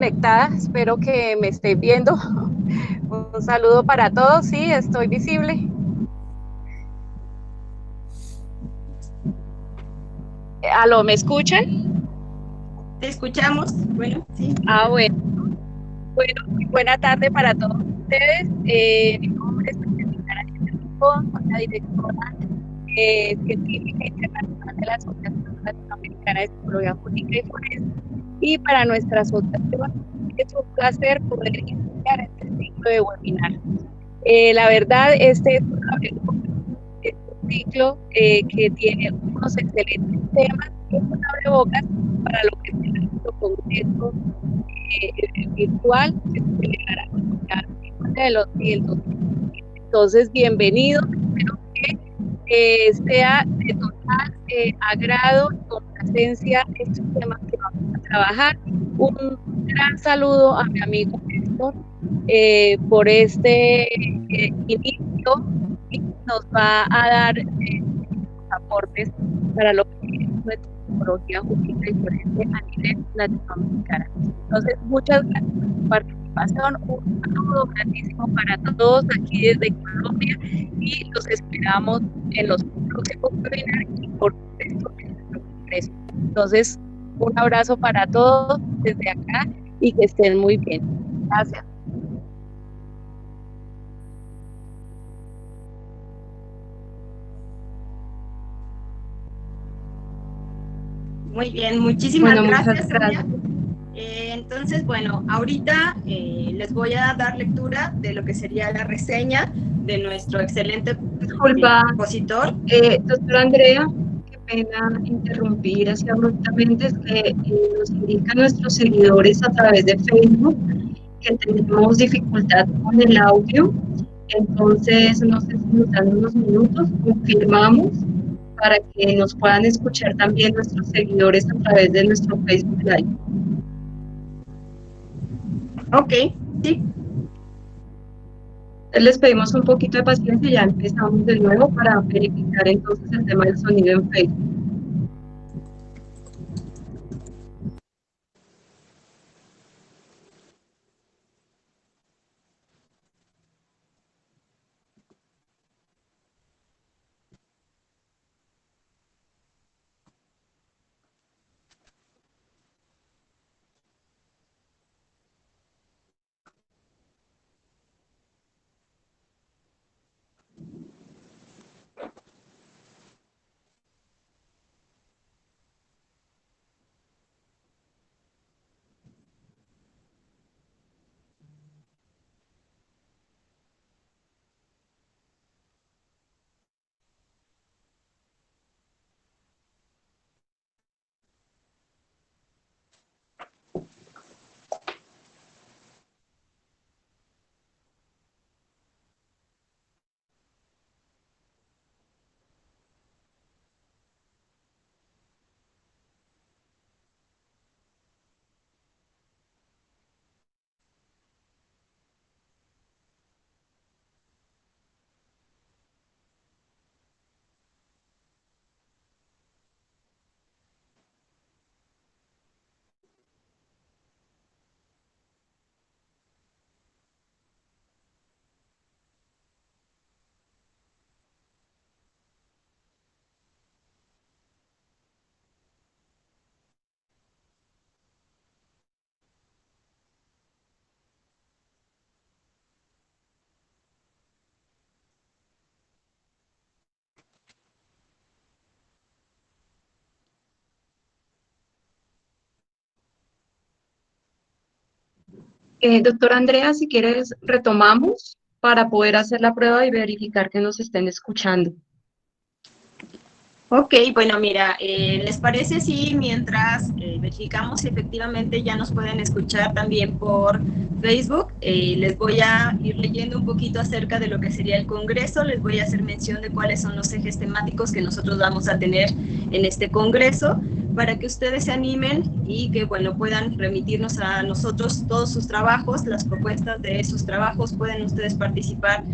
conectada, espero que me estés viendo. Un saludo para todos, sí, estoy visible. ¿Aló, me escuchan? Te escuchamos. Bueno, sí. Bueno, bueno, muy buena tarde para todos ustedes. Mi nombre es Clara Rincón, soy la directora científica internacional de la Asociación Latinoamericana de Psicología Jurídica y Forense. Y para nuestra asociación es un placer poder iniciar este ciclo de webinar. La verdad, es un ciclo que tiene unos excelentes temas y es un abrebocas para lo que será nuestro congreso virtual que se celebrará en los 2020. Entonces, bienvenidos. Espero que sea de total agrado y complacencia estos temas que vamos a trabajar. Un gran saludo a mi amigo Néstor por este inicio y nos va a dar aportes para lo que es nuestra psicología jurídica y forense a nivel latinoamericano. Entonces, muchas gracias por su participación, un saludo grandísimo para todos aquí desde Colombia y los esperamos en los próximos webinars y por supuesto en nuestro congreso. Entonces, un abrazo para todos desde acá y que estén muy bien. Gracias. Muy bien, muchísimas Bueno, muchas gracias, Sonia. gracias. Entonces, bueno, ahorita les voy a dar lectura de lo que sería la reseña de nuestro excelente Disculpa, expositor. doctora Andrea, qué pena interrumpir así abruptamente, es que nos indican nuestros seguidores a través de Facebook que tenemos dificultad con el audio, entonces no sé si nos dan unos minutos, confirmamos para que nos puedan escuchar también nuestros seguidores a través de nuestro Facebook Live. Ok, sí. Les pedimos un poquito de paciencia y ya empezamos de nuevo para verificar entonces el tema del sonido en Facebook. Doctora Andrea, si quieres, retomamos para poder hacer la prueba y verificar que nos estén escuchando. Ok, bueno, mira, ¿les parece si mientras verificamos si efectivamente ya nos pueden escuchar también por Facebook? Les voy a ir leyendo un poquito acerca de lo que sería el Congreso, les voy a hacer mención de cuáles son los ejes temáticos que nosotros vamos a tener en este Congreso, para que ustedes se animen y que, bueno, puedan remitirnos a nosotros todos sus trabajos, las propuestas de sus trabajos, pueden ustedes participar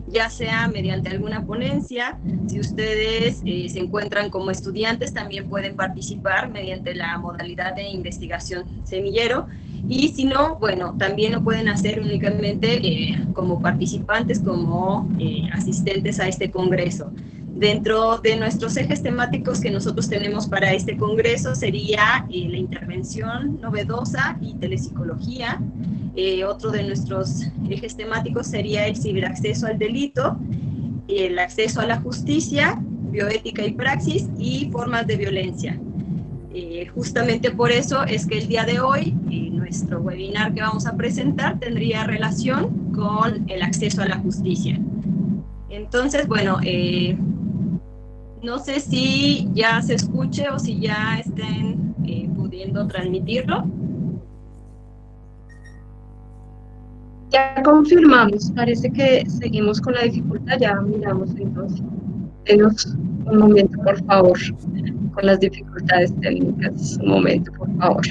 ya sea mediante alguna ponencia. Si ustedes se encuentran como estudiantes, también pueden participar mediante la modalidad de investigación semillero. Y si no, bueno, también lo pueden hacer únicamente como participantes, como asistentes a este congreso. Dentro de nuestros ejes temáticos que nosotros tenemos para este congreso sería la intervención novedosa y telepsicología. Otro de nuestros ejes temáticos sería el ciberacceso al delito, el acceso a la justicia, bioética y praxis y formas de violencia. Justamente por eso es que el día de hoy nuestro webinar que vamos a presentar tendría relación con el acceso a la justicia. Entonces, bueno, no sé si ya se escuche o si ya estén pudiendo transmitirlo. Ya confirmamos, parece que seguimos con la dificultad, ya miramos entonces. Denos un momento, por favor, con las dificultades técnicas. Un momento, por favor.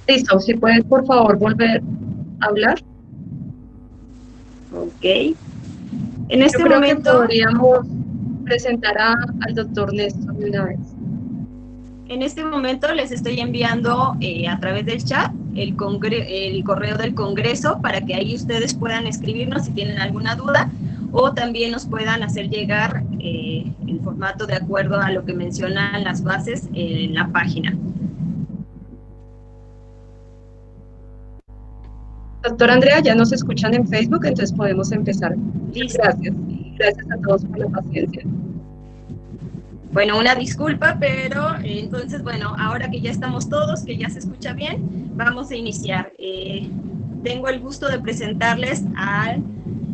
Listo, si pueden, por favor, volver a hablar. Ok. En este Yo creo momento que podríamos presentar al doctor Néstor de una vez. En este momento les estoy enviando a través del chat el correo del Congreso para que ahí ustedes puedan escribirnos si tienen alguna duda o también nos puedan hacer llegar el formato de acuerdo a lo que mencionan las bases en la página. Doctora Andrea, ya nos escuchan en Facebook, entonces podemos empezar. Muchas Listo. gracias. Y gracias a todos por la paciencia. Bueno, una disculpa, pero entonces, bueno, ahora que ya estamos todos, que ya se escucha bien, vamos a iniciar. Tengo el gusto de presentarles al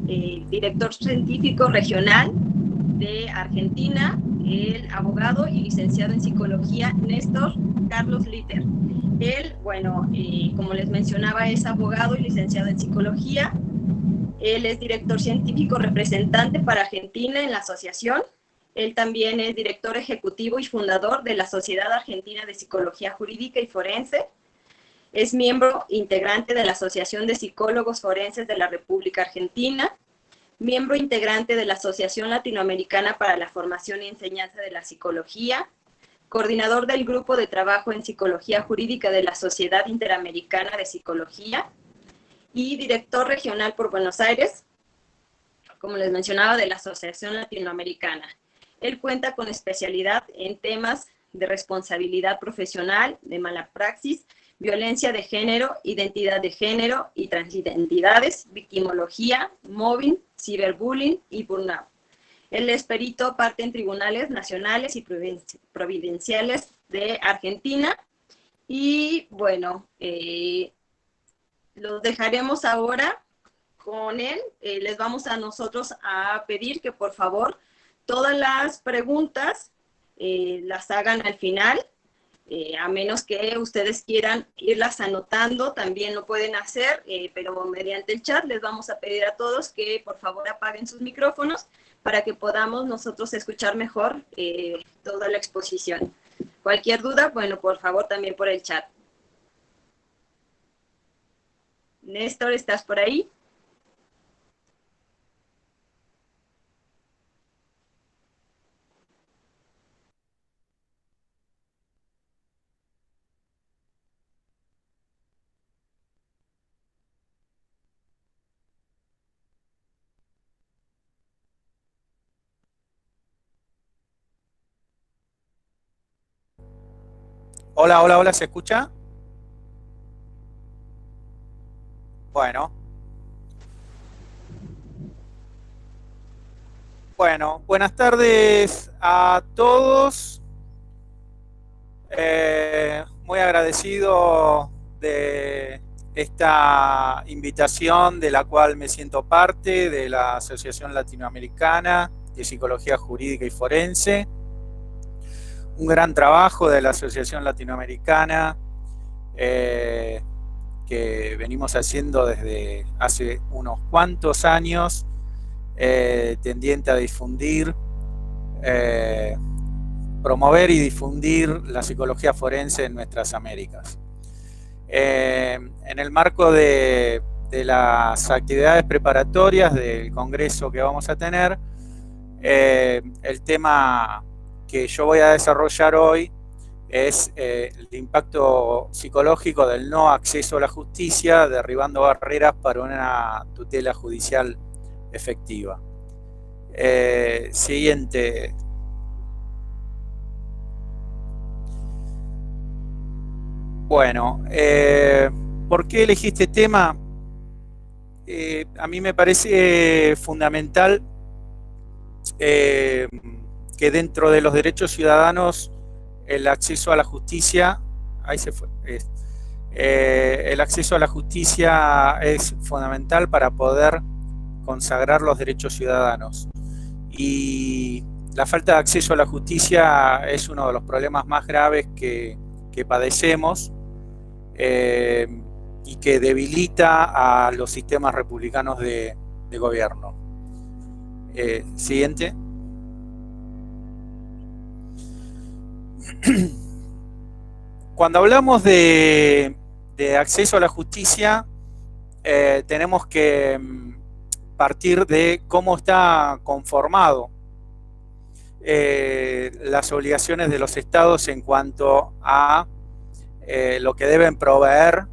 director científico regional de Argentina, el abogado y licenciado en psicología Néstor Carlos Litter. Él, bueno, como les mencionaba, es abogado y licenciado en psicología. Él es director científico representante para Argentina en la asociación. Él también es director ejecutivo y fundador de la Sociedad Argentina de Psicología Jurídica y Forense. Es miembro integrante de la Asociación de Psicólogos Forenses de la República Argentina, miembro integrante de la Asociación Latinoamericana para la Formación y Enseñanza de la Psicología, coordinador del Grupo de Trabajo en Psicología Jurídica de la Sociedad Interamericana de Psicología y director regional por Buenos Aires, como les mencionaba, de la Asociación Latinoamericana. Él cuenta con especialidad en temas de responsabilidad profesional, de mala praxis, violencia de género, identidad de género y transidentidades, victimología, mobbing, ciberbullying y burnout. Él es perito parte en tribunales nacionales y providenciales de Argentina. Y bueno, los dejaremos ahora con él. Les vamos a nosotros a pedir que por favor todas las preguntas las hagan al final, a menos que ustedes quieran irlas anotando, también lo pueden hacer, pero mediante el chat les vamos a pedir a todos que por favor apaguen sus micrófonos para que podamos nosotros escuchar mejor toda la exposición. Cualquier duda, bueno, por favor también por el chat. Néstor, ¿estás por ahí? Hola, hola, hola, ¿se escucha? Bueno. Bueno, buenas tardes a todos. Muy agradecido de esta invitación de la cual me siento parte, de la Asociación Latinoamericana de Psicología Jurídica y Forense. Un gran trabajo de la Asociación Latinoamericana que venimos haciendo desde hace unos cuantos años, tendiente a difundir, promover y difundir la psicología forense en nuestras Américas. En el marco de las actividades preparatorias del congreso que vamos a tener, el tema que yo voy a desarrollar hoy es el impacto psicológico del no acceso a la justicia, derribando barreras para una tutela judicial efectiva. Siguiente. Bueno, ¿por qué elegí este tema? A mí me parece fundamental que dentro de los derechos ciudadanos el acceso a la justicia, ahí se fue, el acceso a la justicia es fundamental para poder consagrar los derechos ciudadanos. Y la falta de acceso a la justicia es uno de los problemas más graves que padecemos y que debilita a los sistemas republicanos de gobierno. Siguiente. Cuando hablamos de acceso a la justicia, tenemos que partir de cómo está conformado las obligaciones de los estados en cuanto a lo que deben proveer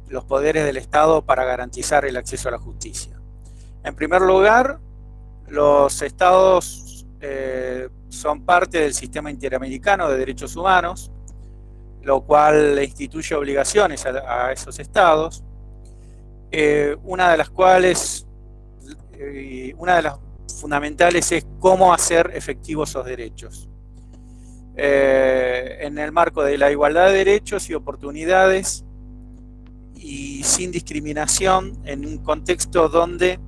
los poderes del Estado para garantizar el acceso a la justicia. En primer lugar, los estados son parte del sistema interamericano de derechos humanos, lo cual le instituye obligaciones a esos estados, una de las cuales, una de las fundamentales es cómo hacer efectivos esos derechos. En el marco de la igualdad de derechos y oportunidades y sin discriminación, en un contexto donde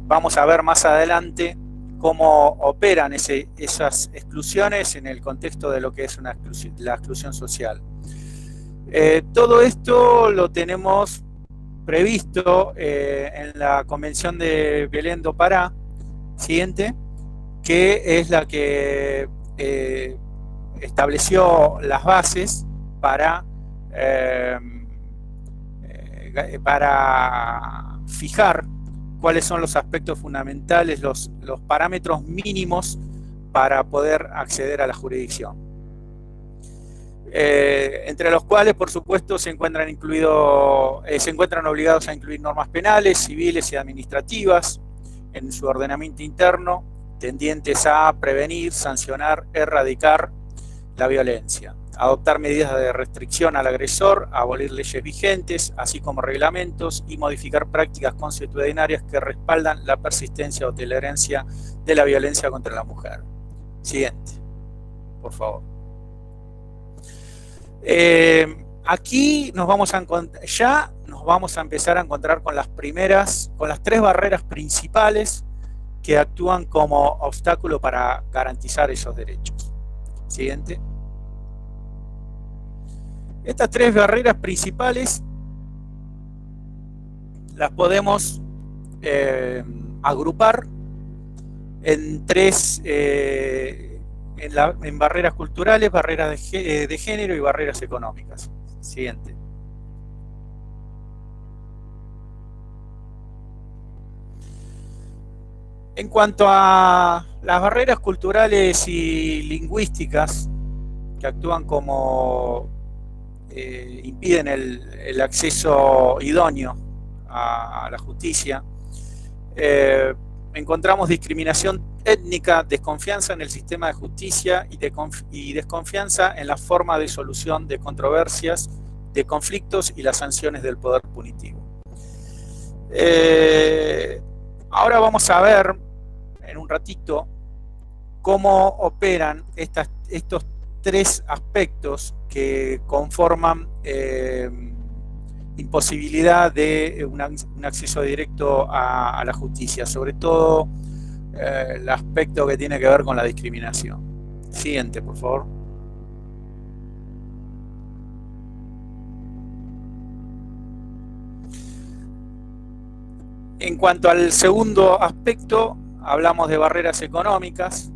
vamos a ver más adelante cómo operan esas exclusiones en el contexto de lo que es la exclusión social. Todo esto lo tenemos previsto en la Convención de Belém do Pará, siguiente, que es la que estableció las bases para fijar cuáles son los aspectos fundamentales, los parámetros mínimos para poder acceder a la jurisdicción. Entre los cuales, por supuesto, se encuentran obligados a incluir normas penales, civiles y administrativas en su ordenamiento interno, tendientes a prevenir, sancionar, erradicar la violencia, adoptar medidas de restricción al agresor, abolir leyes vigentes, así como reglamentos, y modificar prácticas consuetudinarias que respaldan la persistencia o tolerancia de la violencia contra la mujer. Siguiente, por favor. Aquí nos vamos a empezar a encontrar con las tres barreras principales que actúan como obstáculo para garantizar esos derechos. Siguiente. Estas tres barreras principales las podemos agrupar en tres, en barreras culturales, barreras de género y barreras económicas. Siguiente. En cuanto a las barreras culturales y lingüísticas que actúan como impiden el acceso idóneo a la justicia, encontramos discriminación étnica, desconfianza en el sistema de justicia y desconfianza en la forma de solución de controversias, de conflictos y las sanciones del poder punitivo. Ahora vamos a ver en un ratito cómo operan estos tres aspectos que conforman imposibilidad de un acceso directo a la justicia, sobre todo el aspecto que tiene que ver con la discriminación. Siguiente, por favor. En cuanto al segundo aspecto, hablamos de barreras económicas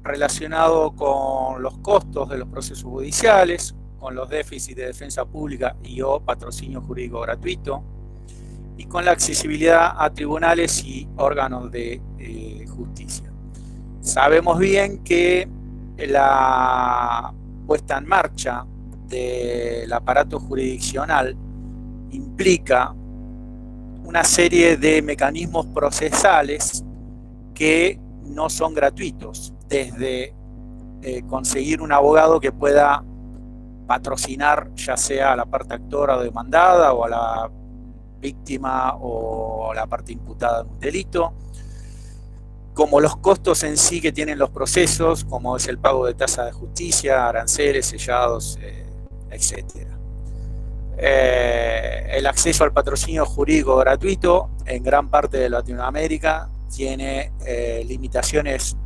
relacionado con los costos de los procesos judiciales, con los déficits de defensa pública y o patrocinio jurídico gratuito, y con la accesibilidad a tribunales y órganos de justicia. Sabemos bien que la puesta en marcha del aparato jurisdiccional implica una serie de mecanismos procesales que no son gratuitos, desde conseguir un abogado que pueda patrocinar ya sea a la parte actora o demandada o a la víctima o a la parte imputada en un delito, como los costos en sí que tienen los procesos, como es el pago de tasa de justicia, aranceles, sellados, etc. El acceso al patrocinio jurídico gratuito en gran parte de Latinoamérica tiene limitaciones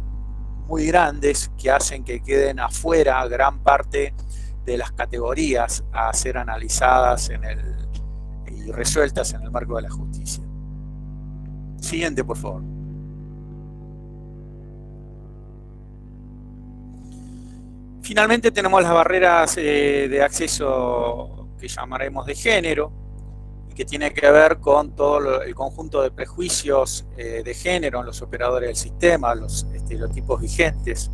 muy grandes que hacen que queden afuera gran parte de las categorías a ser analizadas y resueltas en el marco de la justicia. Siguiente, por favor. Finalmente tenemos las barreras de acceso que llamaremos de género, y que tiene que ver con todo el conjunto de prejuicios de género en los operadores del sistema, los estereotipos vigentes,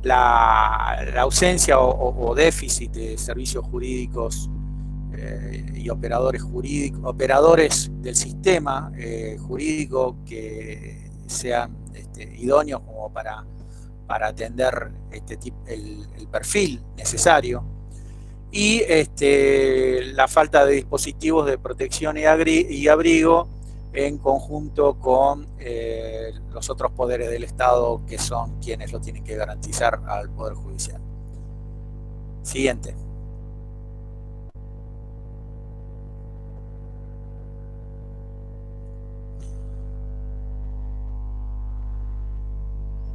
la ausencia o déficit de servicios jurídicos y operadores del sistema jurídico que sean idóneos como para atender el perfil necesario, y la falta de dispositivos de protección y abrigo en conjunto con los otros poderes del Estado, que son quienes lo tienen que garantizar al Poder Judicial. Siguiente.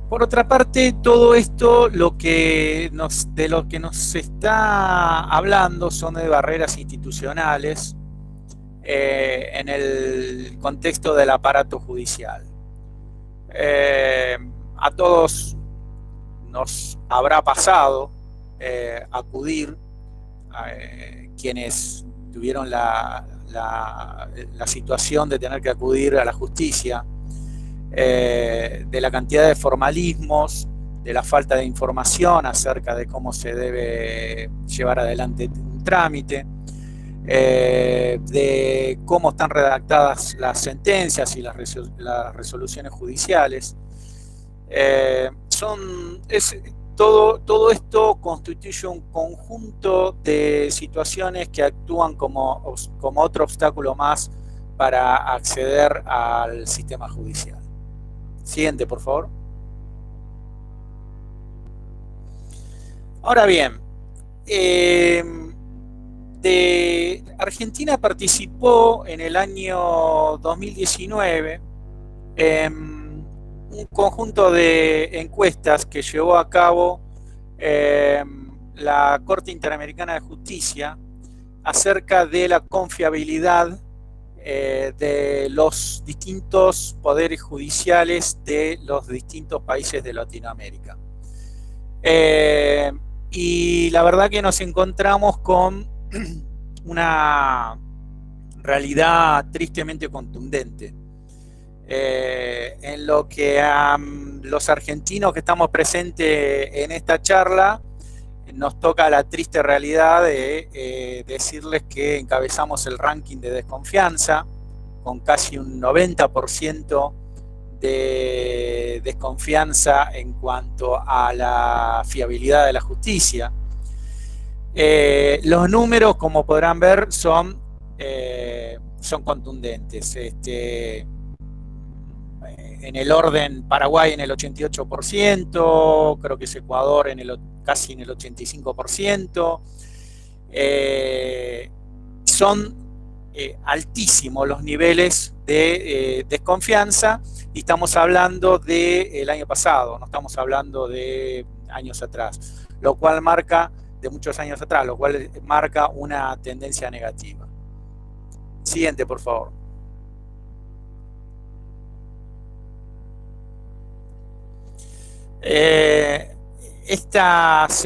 Por otra parte, todo esto de lo que nos está hablando son de barreras institucionales en el contexto del aparato judicial. A todos nos habrá pasado acudir quienes tuvieron la situación de tener que acudir a la justicia, de la cantidad de formalismos, de la falta de información acerca de cómo se debe llevar adelante un trámite, de cómo están redactadas las sentencias y las resoluciones judiciales. Todo esto constituye un conjunto de situaciones que actúan como otro obstáculo más para acceder al sistema judicial. Siguiente, por favor. Ahora bien, Argentina participó en el año 2019 en un conjunto de encuestas que llevó a cabo la Corte Interamericana de Justicia acerca de la confiabilidad de los distintos poderes judiciales de los distintos países de Latinoamérica. Y la verdad que nos encontramos con una realidad tristemente contundente. En lo que a los argentinos que estamos presentes en esta charla nos toca la triste realidad de decirles que encabezamos el ranking de desconfianza con casi un 90% de desconfianza en cuanto a la fiabilidad de la justicia. Los números, como podrán ver, son contundentes. En el orden, Paraguay en el 88%, creo que es Ecuador casi en el 85%. Son altísimos los niveles de desconfianza, y estamos hablando del año pasado, no estamos hablando de años atrás, lo cual marca, de muchos años atrás, lo cual marca una tendencia negativa. Siguiente, por favor. Estas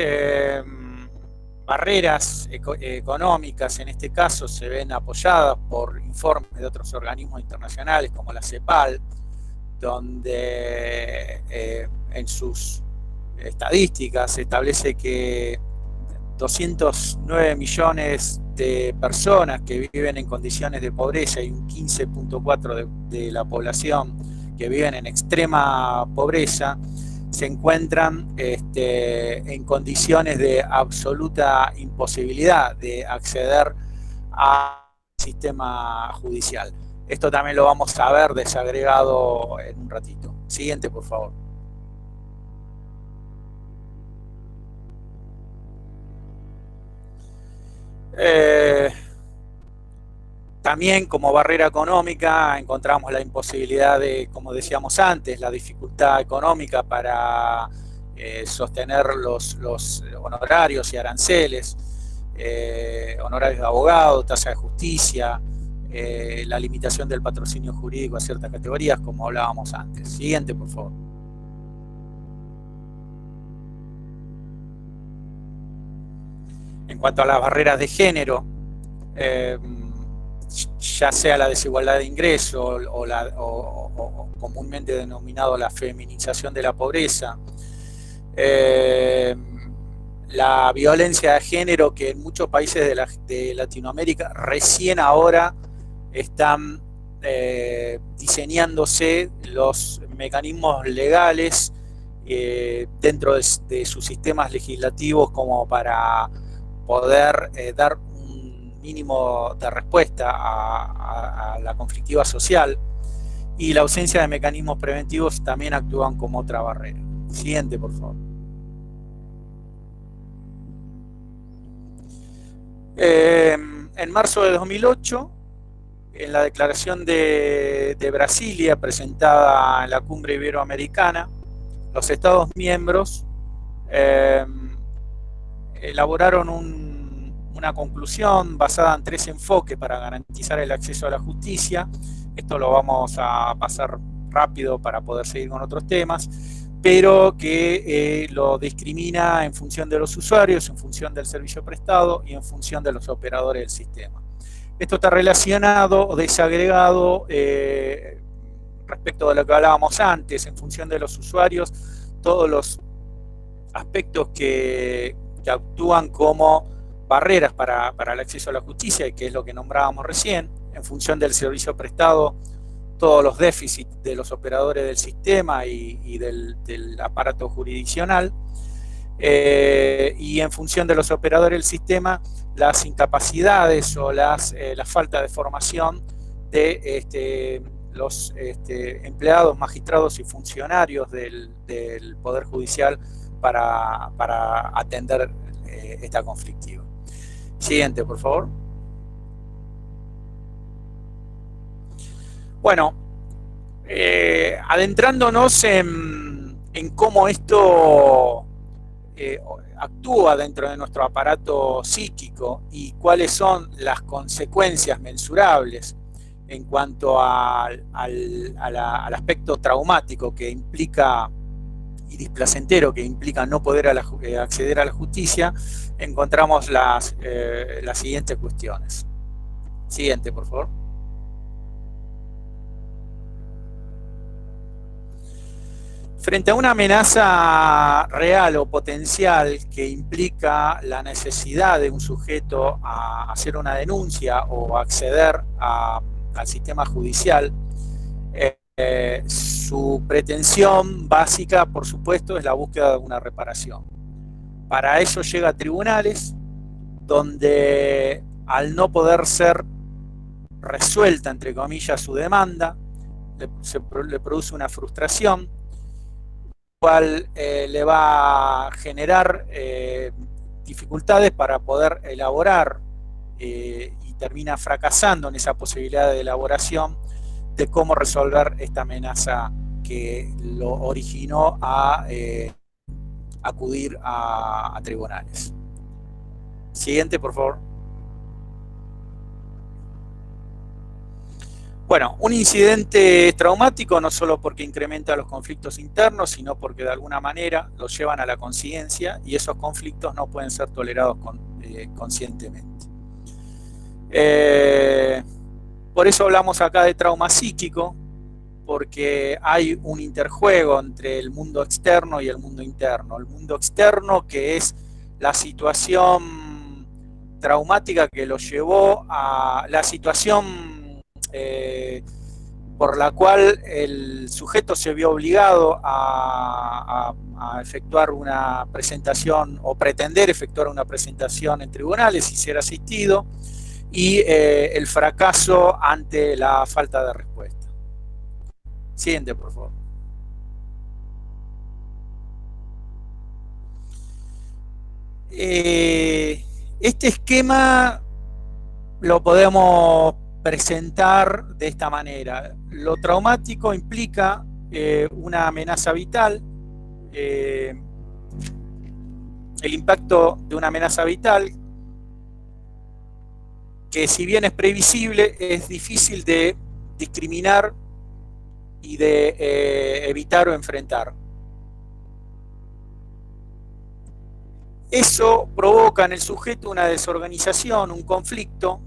barreras económicas, en este caso, se ven apoyadas por informes de otros organismos internacionales como la CEPAL, donde en sus estadísticas se establece que 209 millones de personas que viven en condiciones de pobreza y un 15.4% de la población que viven en extrema pobreza se encuentran en condiciones de absoluta imposibilidad de acceder al sistema judicial. Esto también lo vamos a ver desagregado en un ratito. Siguiente, por favor. También como barrera económica encontramos la imposibilidad de, como decíamos antes, la dificultad económica para sostener los honorarios y aranceles, honorarios de abogado, tasa de justicia, la limitación del patrocinio jurídico a ciertas categorías, como hablábamos antes. Siguiente, por favor. En cuanto a las barreras de género, ya sea la desigualdad de ingreso o comúnmente denominado la feminización de la pobreza, la violencia de género, que en muchos países de Latinoamérica recién ahora están diseñándose los mecanismos legales dentro de sus sistemas legislativos como para poder dar un mínimo de respuesta a la conflictiva social, y la ausencia de mecanismos preventivos también actúan como otra barrera. Siguiente, por favor. En marzo de 2008, en la declaración de Brasilia presentada en la Cumbre Iberoamericana, los Estados miembros elaboraron una conclusión basada en 3 enfoques para garantizar el acceso a la justicia. Esto lo vamos a pasar rápido para poder seguir con otros temas, pero que lo discrimina en función de los usuarios, en función del servicio prestado y en función de los operadores del sistema. Esto está relacionado o desagregado respecto de lo que hablábamos antes, en función de los usuarios, todos los aspectos que actúan como barreras para el acceso a la justicia, y que es lo que nombrábamos recién, en función del servicio prestado, todos los déficits de los operadores del sistema y del aparato jurisdiccional, y en función de los operadores del sistema, las incapacidades o la falta de formación de los empleados, magistrados y funcionarios del Poder Judicial para atender esta conflictiva. Siguiente, por favor. Bueno, adentrándonos en cómo esto actúa dentro de nuestro aparato psíquico y cuáles son las consecuencias mensurables en cuanto al aspecto traumático que implica y displacentero que implica no poder acceder a la justicia, encontramos las siguientes cuestiones. Siguiente, por favor. Frente a una amenaza real o potencial que implica la necesidad de un sujeto a hacer una denuncia o acceder al sistema judicial, su pretensión básica, por supuesto, es la búsqueda de una reparación. Para eso llega a tribunales, donde al no poder ser resuelta, entre comillas, su demanda, le produce una frustración, cual le va a generar dificultades para poder elaborar y termina fracasando en esa posibilidad de elaboración de cómo resolver esta amenaza que lo originó a acudir a tribunales. Siguiente, por favor. Bueno, un incidente es traumático no solo porque incrementa los conflictos internos, sino porque de alguna manera los llevan a la conciencia y esos conflictos no pueden ser tolerados conscientemente. Por eso hablamos acá de trauma psíquico, porque hay un interjuego entre el mundo externo y el mundo interno. El mundo externo, que es la situación traumática que lo llevó a la situación por la cual el sujeto se vio obligado a efectuar una presentación o pretender efectuar una presentación en tribunales y ser asistido, y el fracaso ante la falta de respuesta. Siguiente, por favor. Este esquema lo podemos presentar de esta manera. Lo traumático implica una amenaza vital, el impacto de una amenaza vital que, si bien es previsible, es difícil de discriminar y de evitar o enfrentar. Eso provoca en el sujeto una desorganización, un conflicto,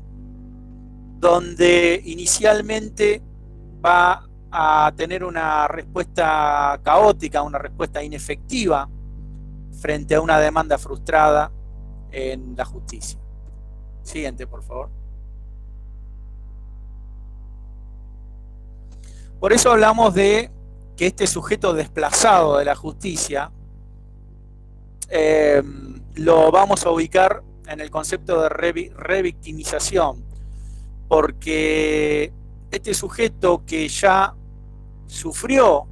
donde inicialmente va a tener una respuesta caótica, una respuesta inefectiva frente a una demanda frustrada en la justicia. Siguiente, por favor. Por eso hablamos de que este sujeto desplazado de la justicia lo vamos a ubicar en el concepto de revictimización, porque este sujeto que ya sufrió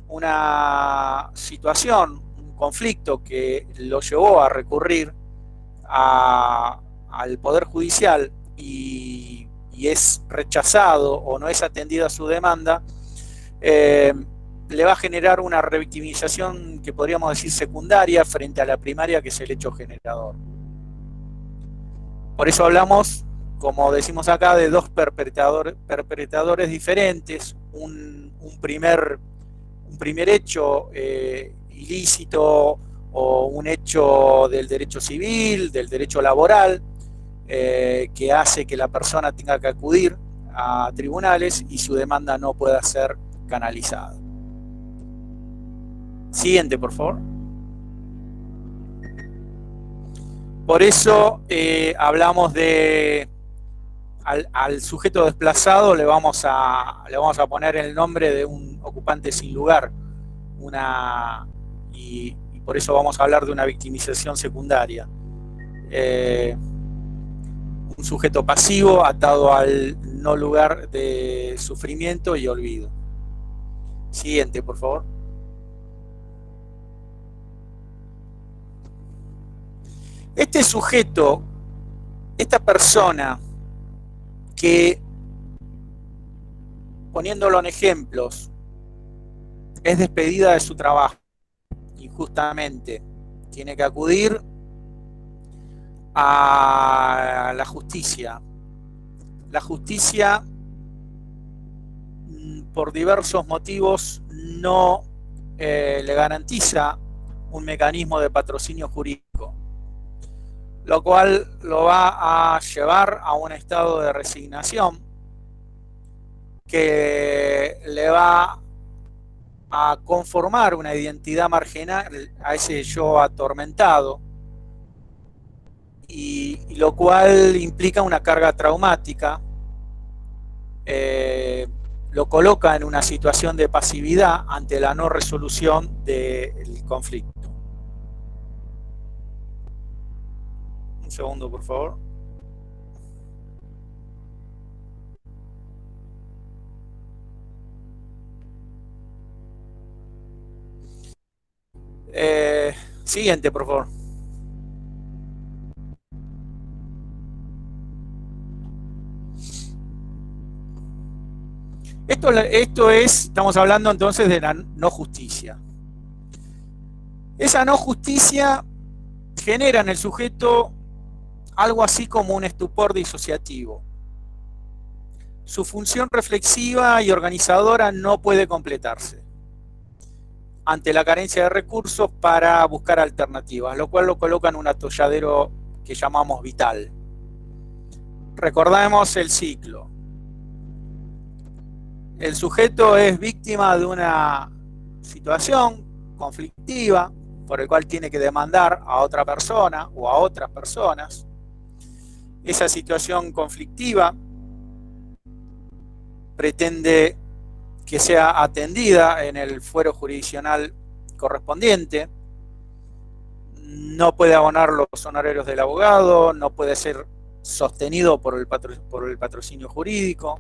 una situación, un conflicto que lo llevó a recurrir al Poder Judicial y es rechazado o no es atendida su demanda, le va a generar una revictimización que podríamos decir secundaria frente a la primaria, que es el hecho generador. Por eso hablamos, como decimos acá, de dos perpetradores diferentes, un primer hecho ilícito o un hecho del derecho civil, del derecho laboral, que hace que la persona tenga que acudir a tribunales y su demanda no pueda ser canalizada. Siguiente, por favor. Por eso hablamos de al sujeto desplazado le vamos a poner el nombre de un ocupante sin lugar, y por eso vamos a hablar de una victimización secundaria. Un sujeto pasivo atado al no lugar de sufrimiento y olvido. Siguiente, por favor. Este sujeto, esta persona que, poniéndolo en ejemplos, es despedida de su trabajo injustamente, tiene que acudir a la justicia. La justicia, por diversos motivos, no le garantiza un mecanismo de patrocinio jurídico, lo cual lo va a llevar a un estado de resignación que le va a conformar una identidad marginal a ese yo atormentado, y lo cual implica una carga traumática, lo coloca en una situación de pasividad ante la no resolución del conflicto. Un segundo, por favor. Siguiente, por favor. Esto es, estamos hablando entonces de la no justicia. Esa no justicia genera en el sujeto algo así como un estupor disociativo. su función reflexiva y organizadora no puede completarse ante la carencia de recursos para buscar alternativas, lo cual lo coloca en un atolladero que llamamos vital. Recordemos el ciclo. El sujeto es víctima de una situación conflictiva por el cual tiene que demandar a otra persona o a otras personas. Esa situación conflictiva pretende que sea atendida en el fuero jurisdiccional correspondiente. No puede abonar los honorarios del abogado, no puede ser sostenido por el patrocinio jurídico,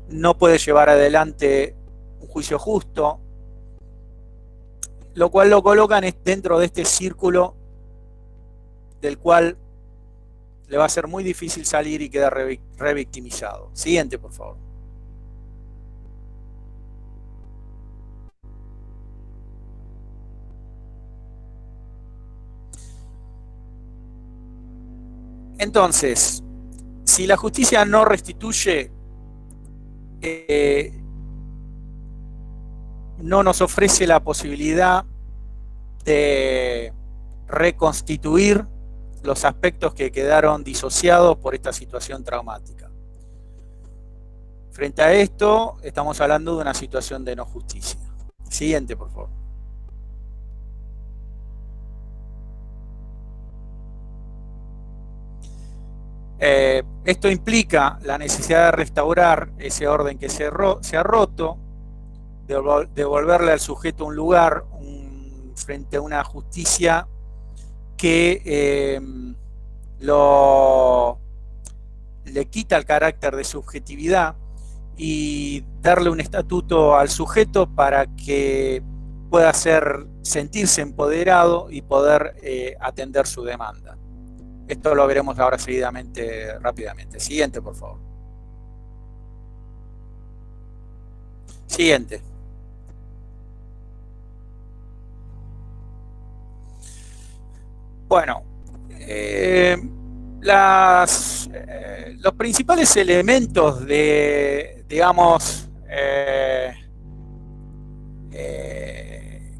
no puede llevar adelante un juicio justo, lo cual lo colocan dentro de este círculo del cual le va a ser muy difícil salir y quedar revictimizado. Siguiente, por favor. Entonces, si la justicia no restituye, no nos ofrece la posibilidad de reconstituir los aspectos que quedaron disociados por esta situación traumática. Frente a esto, estamos hablando de una situación de no justicia. Siguiente, por favor. Esto implica la necesidad de restaurar ese orden que se ha roto, devolverle al sujeto un lugar frente a una justicia que le quita el carácter de subjetividad y darle un estatuto al sujeto para que pueda sentirse empoderado y poder atender su demanda. Esto lo veremos ahora seguidamente, rápidamente. Siguiente, por favor. Siguiente. Bueno, los principales elementos de, digamos,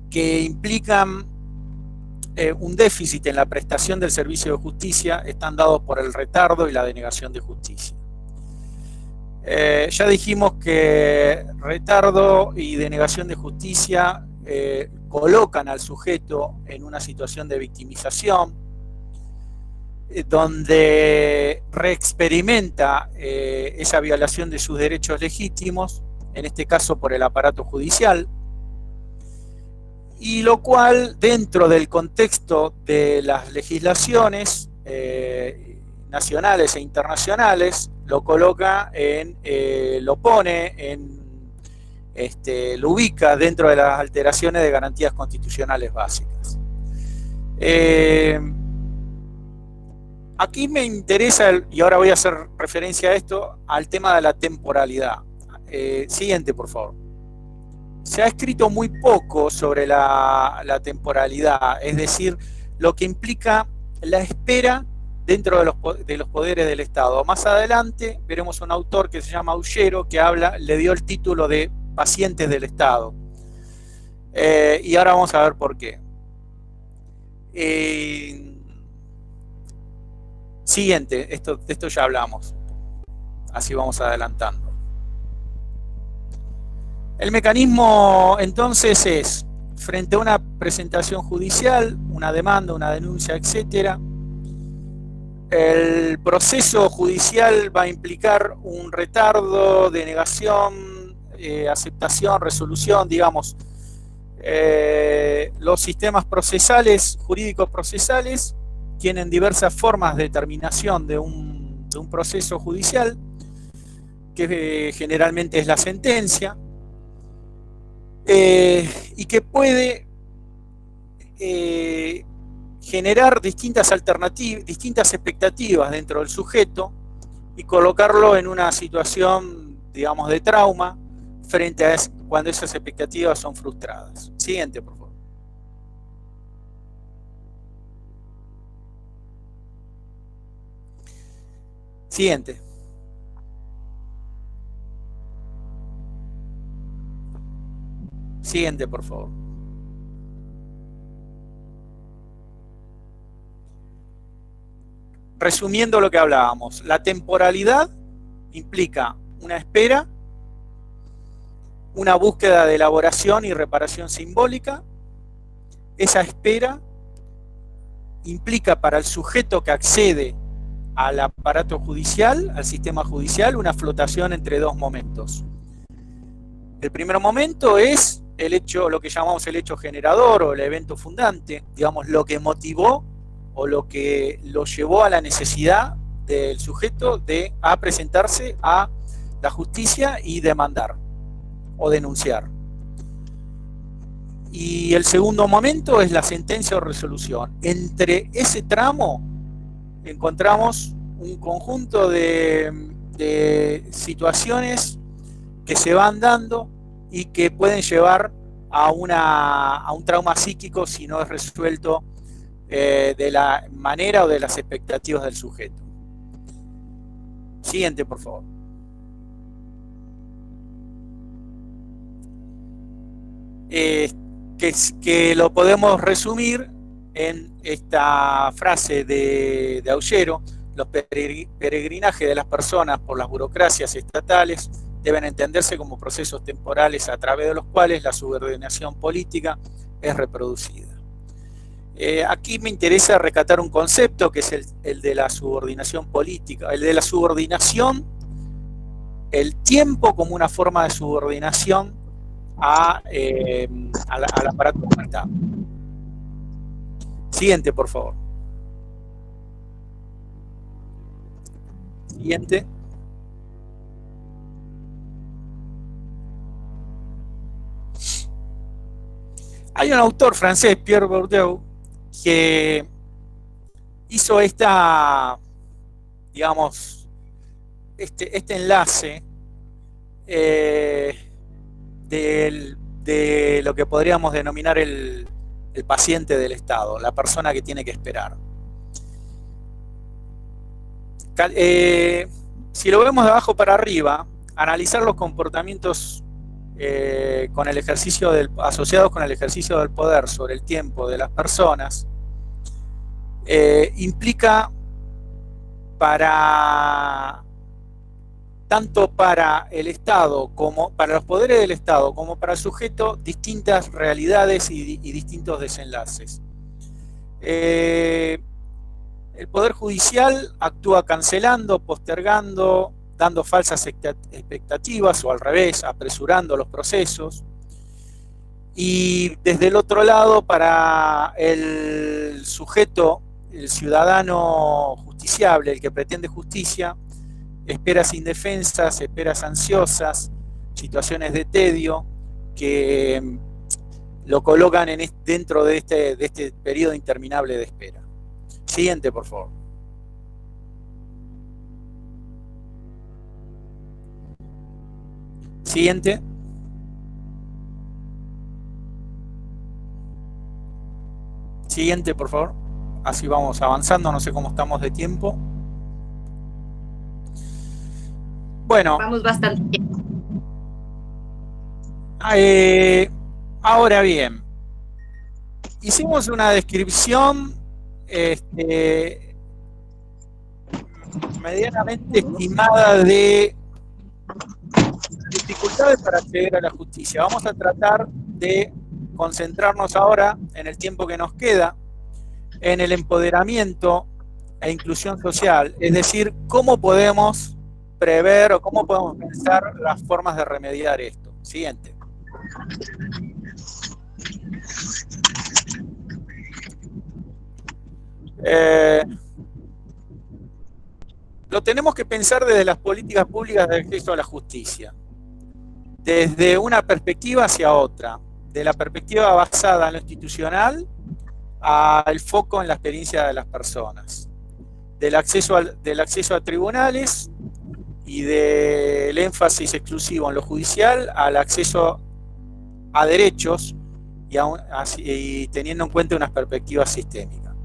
que implican un déficit en la prestación del servicio de justicia están dados por el retardo y la denegación de justicia. Ya dijimos que retardo y denegación de justicia colocan al sujeto en una situación de victimización, donde reexperimenta esa violación de sus derechos legítimos, en este caso por el aparato judicial, y lo cual dentro del contexto de las legislaciones nacionales e internacionales lo coloca lo pone lo ubica dentro de las alteraciones de garantías constitucionales básicas. Aquí me interesa, y ahora voy a hacer referencia a esto, al tema de la temporalidad. Siguiente, por favor. Se ha escrito muy poco sobre la temporalidad, es decir, lo que implica la espera dentro de los poderes del Estado. Más adelante veremos un autor que se llama Aullero, que le dio el título de pacientes del Estado. Y ahora vamos a ver por qué. Siguiente, de esto ya hablamos, así vamos adelantando. El mecanismo entonces es, frente a una presentación judicial, una demanda, una denuncia, etc., el proceso judicial va a implicar un retardo, denegación, aceptación, resolución, digamos. Los sistemas procesales, jurídicos procesales, tienen diversas formas de determinación de un proceso judicial, que generalmente es la sentencia, y que puede generar distintas alternativas, distintas expectativas dentro del sujeto y colocarlo en una situación, digamos, de trauma frente a cuando esas expectativas son frustradas. Siguiente, por favor. Siguiente. Siguiente, por favor. Resumiendo lo que hablábamos, la temporalidad implica una espera, una búsqueda de elaboración y reparación simbólica. Esa espera implica para el sujeto que accede al aparato judicial, al sistema judicial, una flotación entre dos momentos. El primer momento es el hecho, lo que llamamos el hecho generador o el evento fundante, digamos, lo que motivó o lo que lo llevó a la necesidad del sujeto a presentarse a la justicia y demandar o denunciar. Y el segundo momento es la sentencia o resolución. Entre ese tramo encontramos un conjunto de situaciones que se van dando y que pueden llevar a un trauma psíquico si no es resuelto de la manera o de las expectativas del sujeto. Siguiente, por favor. Que lo podemos resumir en esta frase de Aullero: los peregrinajes de las personas por las burocracias estatales deben entenderse como procesos temporales a través de los cuales la subordinación política es reproducida. Aquí me interesa rescatar un concepto que es el de la subordinación política, el de la subordinación, el tiempo como una forma de subordinación al aparato del Estado. Siguiente, por favor. Siguiente. Hay un autor francés, Pierre Bourdieu, que hizo digamos, este enlace de lo que podríamos denominar el paciente del Estado, la persona que tiene que esperar. Si lo vemos de abajo para arriba, analizar los comportamientos asociados con el ejercicio del poder sobre el tiempo de las personas, implica tanto para el Estado como para los poderes del Estado como para el sujeto distintas realidades y distintos desenlaces. El Poder Judicial actúa cancelando, postergando, dando falsas expectativas o al revés, apresurando los procesos. Y desde el otro lado, para el sujeto, el ciudadano justiciable, el que pretende justicia, esperas indefensas, esperas ansiosas, situaciones de tedio que lo colocan dentro de este periodo interminable de espera. Siguiente, por favor. Siguiente. Siguiente, por favor. Así vamos avanzando, no sé cómo estamos de tiempo. Bueno. Vamos bastante bien. Ahora bien, hicimos una descripción medianamente estimada de dificultades para acceder a la justicia. Vamos a tratar de concentrarnos ahora, en el tiempo que nos queda, en el empoderamiento e inclusión social, es decir, cómo podemos prever o cómo podemos pensar las formas de remediar esto. Siguiente. Lo tenemos que pensar desde las políticas públicas de acceso a la justicia, desde una perspectiva hacia otra, de la perspectiva basada en lo institucional al foco en la experiencia de las personas, del acceso a tribunales y del énfasis exclusivo en lo judicial al acceso a derechos y teniendo en cuenta una perspectiva sistémica.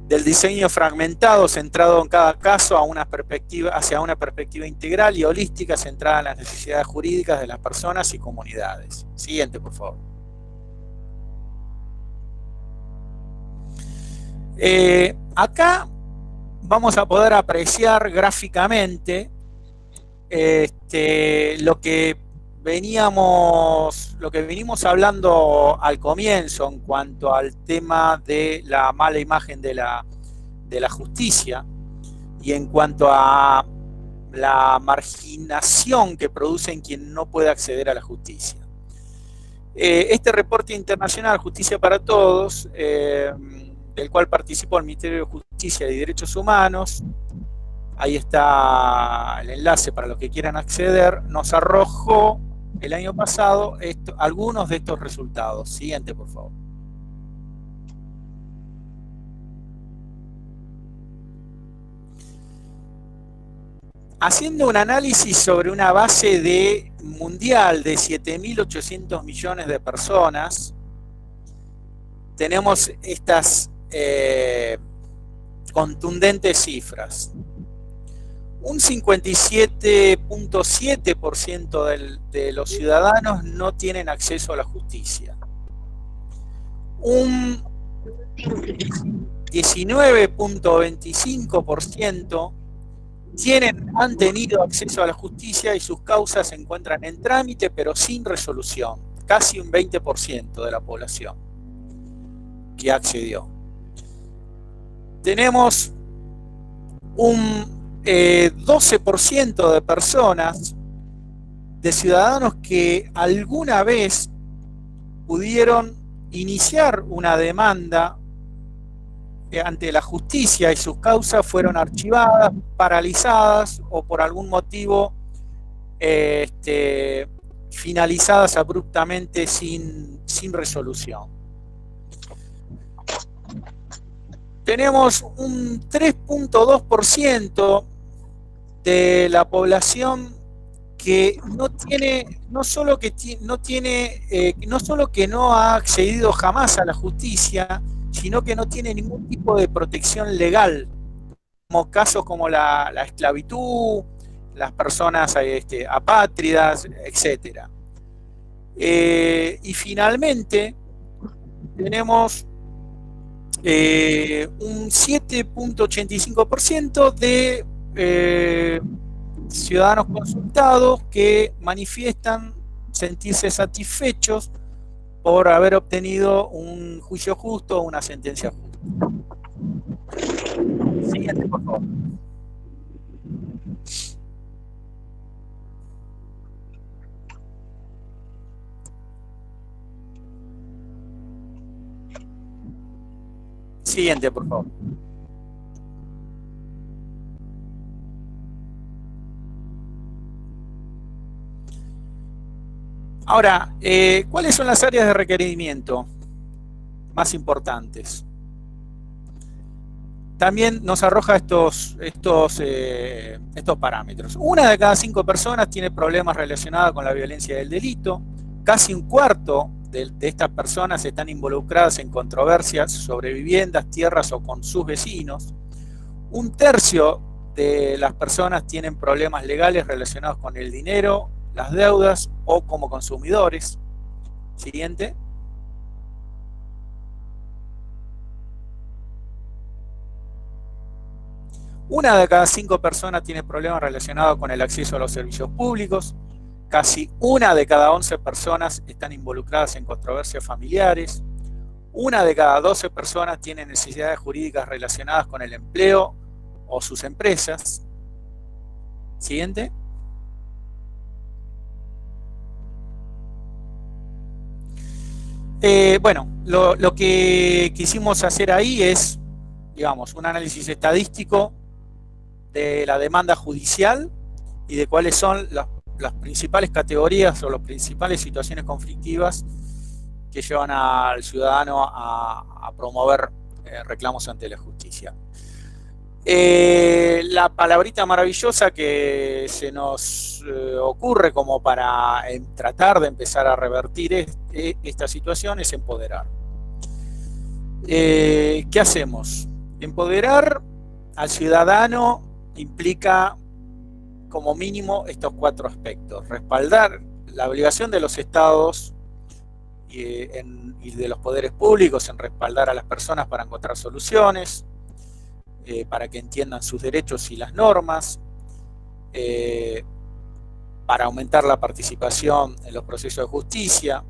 del diseño fragmentado centrado en cada caso hacia una perspectiva integral y holística centrada en las necesidades jurídicas de las personas y comunidades. Siguiente, por favor. Acá vamos a poder apreciar gráficamente lo que venimos hablando al comienzo en cuanto al tema de la mala imagen de la justicia y en cuanto a la marginación que produce en quien no puede acceder a la justicia. Este reporte internacional Justicia para Todos, del cual participó el Ministerio de Justicia y Derechos Humanos, ahí está el enlace para los que quieran acceder, nos arrojó el año pasado algunos de estos resultados. Siguiente, por favor. Haciendo un análisis sobre una base mundial de 7.800 millones de personas, tenemos estas contundentes cifras. Un 57.7% de los ciudadanos no tienen acceso a la justicia. Un 19.25% han tenido acceso a la justicia y sus causas se encuentran en trámite pero sin resolución. Casi un 20% de la población que accedió. Tenemos un 12% de personas, de ciudadanos que alguna vez pudieron iniciar una demanda ante la justicia y sus causas fueron archivadas, paralizadas o por algún motivo finalizadas abruptamente sin resolución. Tenemos un 3.2% de la población que no solo que no ha accedido jamás a la justicia, sino que no tiene ningún tipo de protección legal, como casos como la esclavitud, las personas apátridas, etc. Y finalmente tenemos un 7.85% de ciudadanos consultados que manifiestan sentirse satisfechos por haber obtenido un juicio justo o una sentencia justa. Siguiente, por favor. Siguiente, por favor. Ahora, ¿cuáles son las áreas de requerimiento más importantes? También nos arroja estos parámetros. 1 de cada 5 personas tiene problemas relacionados con la violencia del delito. Casi un cuarto de estas personas están involucradas en controversias sobre viviendas, tierras o con sus vecinos. 1/3 de las personas tienen problemas legales relacionados con el dinero, las deudas o como consumidores. Siguiente. Una de cada 5 personas tiene problemas relacionados con el acceso a los servicios públicos. Casi 1 de cada 11 personas están involucradas en controversias familiares. 1 de cada 12 personas tiene necesidades jurídicas relacionadas con el empleo o sus empresas. Siguiente. Bueno, lo que quisimos hacer ahí es, digamos, un análisis estadístico de la demanda judicial y de cuáles son las principales categorías o las principales situaciones conflictivas que llevan al ciudadano a promover reclamos ante la justicia. La palabrita maravillosa que se nos ocurre como para tratar de empezar a revertir esta situación es empoderar. ¿Qué hacemos? Empoderar al ciudadano implica como mínimo estos 4 aspectos. Respaldar la obligación de los estados y de los poderes públicos en respaldar a las personas para encontrar soluciones, para que entiendan sus derechos y las normas, para aumentar la participación en los procesos de justicia,